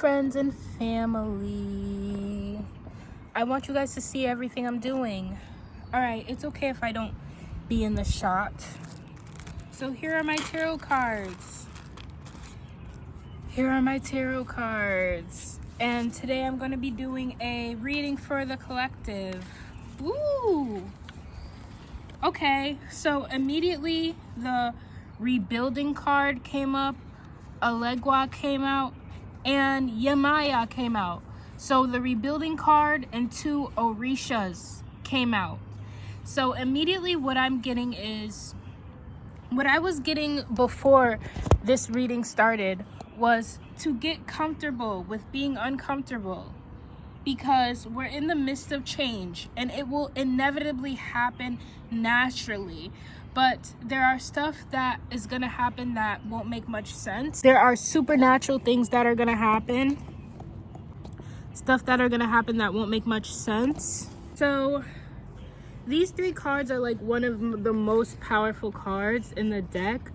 Friends and family, I want you guys to see everything I'm doing. All right, it's okay if I don't be in the shot. So here are my tarot cards. And today I'm going to be doing a reading for the collective. Ooh. Okay, so immediately the rebuilding card came up, Elegua came out, and Yemaya came out. So the rebuilding card and two Orishas came out. So immediately what I'm getting is, what I was getting before this reading started was to get comfortable with being uncomfortable, because we're in the midst of change and it will inevitably happen naturally. But there are stuff that is going to happen that won't make much sense. There are supernatural things that are going to happen. Stuff that are going to happen that won't make much sense. So these three cards are like one of the most powerful cards in the deck,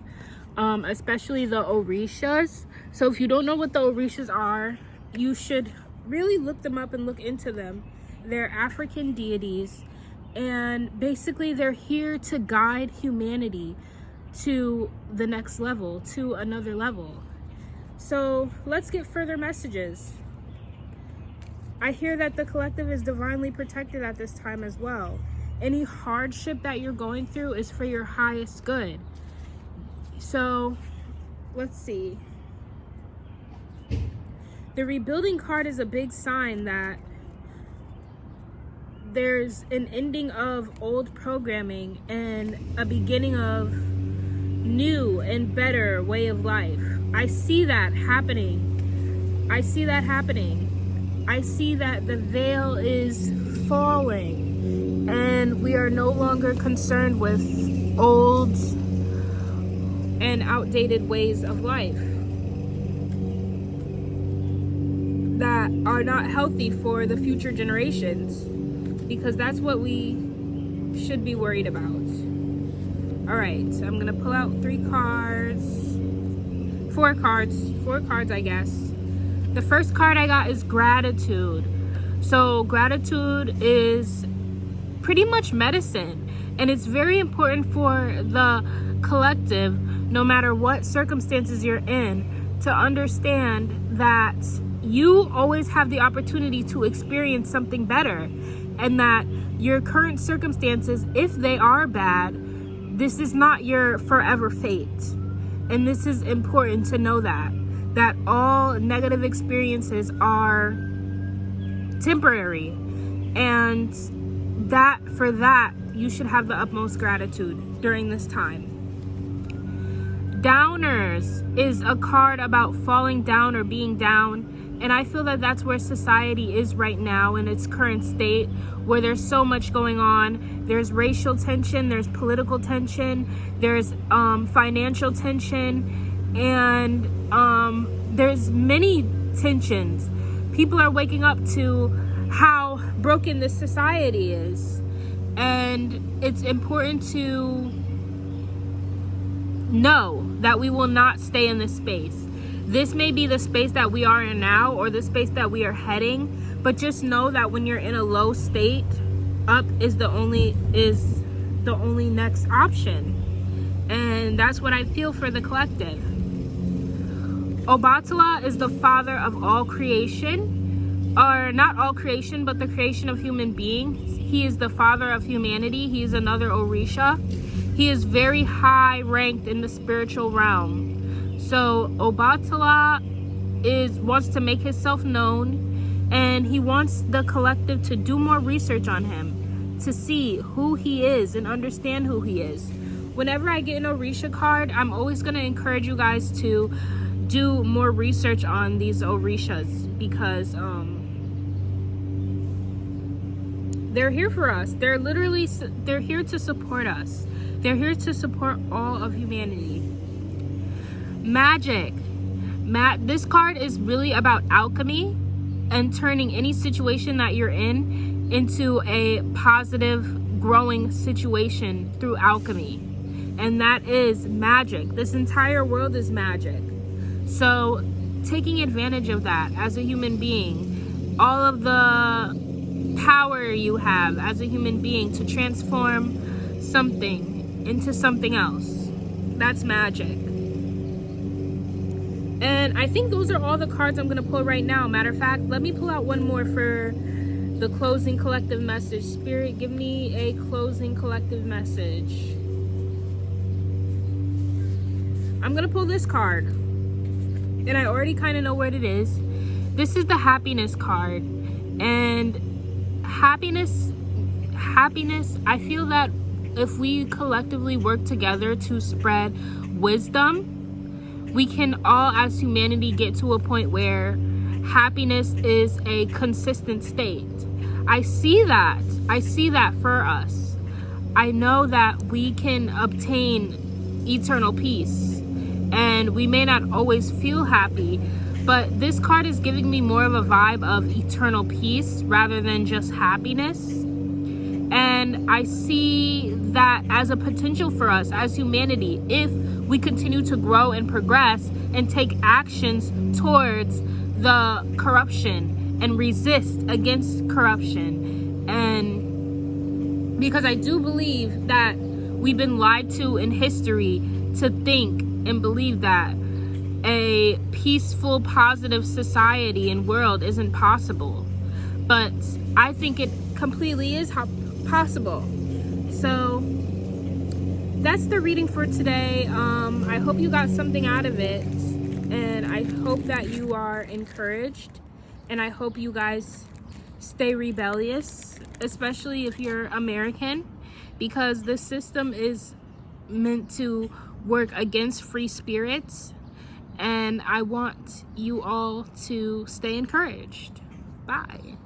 especially the Orishas. So if you don't know what the Orishas are, you should really look them up and look into them. They're African deities. And basically they're here to guide humanity to the next level, to another level. So let's get further messages. I hear that the collective is divinely protected at this time as well. Any hardship that you're going through is for your highest good. So let's see. The rebuilding card is a big sign that there's an ending of old programming and a beginning of new and better way of life. I see that happening. I see that the veil is falling and we are no longer concerned with old and outdated ways of life that are not healthy for the future generations. Because that's what we should be worried about. All right, so I'm gonna pull out four cards, I guess. The first card I got is gratitude. So gratitude is pretty much medicine, and it's very important for the collective, no matter what circumstances you're in, to understand that you always have the opportunity to experience something better. And that your current circumstances, if they are bad, this is not your forever fate. And this is important to know that all negative experiences are temporary. And for that, you should have the utmost gratitude during this time. Downers is a card about falling down or being down. And I feel that that's where society is right now in its current state, where there's so much going on. There's racial tension, there's political tension, there's financial tension, and there's many tensions. People are waking up to how broken this society is. And it's important to know that we will not stay in this space. This may be the space that we are in now or the space that we are heading, but just know that when you're in a low state, up is the only next option. And that's what I feel for the collective. Obatala is the father of all creation, or not all creation, but the creation of human beings. He is the father of humanity. He is another Orisha. He is very high ranked in the spiritual realm. So Obatala wants to make himself known, and he wants the collective to do more research on him, to see who he is and understand who he is. Whenever I get an Orisha card, I'm always going to encourage you guys to do more research on these Orishas, because they're here for us. They're here to support us. They're here to support all of humanity. Magic. This card is really about alchemy and turning any situation that you're in into a positive, growing situation through alchemy. And that is magic. This entire world is magic. So taking advantage of that as a human being, all of the power you have as a human being to transform something into something else. That's magic. And I think those are all the cards I'm going to pull right now. Matter of fact, let me pull out one more for the closing collective message. Spirit, give me a closing collective message. I'm going to pull this card. And I already kind of know what it is. This is the happiness card. And happiness, I feel that if we collectively work together to spread wisdom, we can all as humanity get to a point where happiness is a consistent state. I see that for us. I know that we can obtain eternal peace, and we may not always feel happy, but this card is giving me more of a vibe of eternal peace rather than just happiness. And I see that as a potential for us as humanity if we continue to grow and progress and take actions towards the corruption and resist against corruption. And because I do believe that we've been lied to in history to think and believe that a peaceful, positive society and world isn't possible. But I think it completely is possible. So that's the reading for today. I hope you got something out of it, and I hope that you are encouraged, and I hope you guys stay rebellious, especially if you're American, because the system is meant to work against free spirits, and I want you all to stay encouraged. Bye.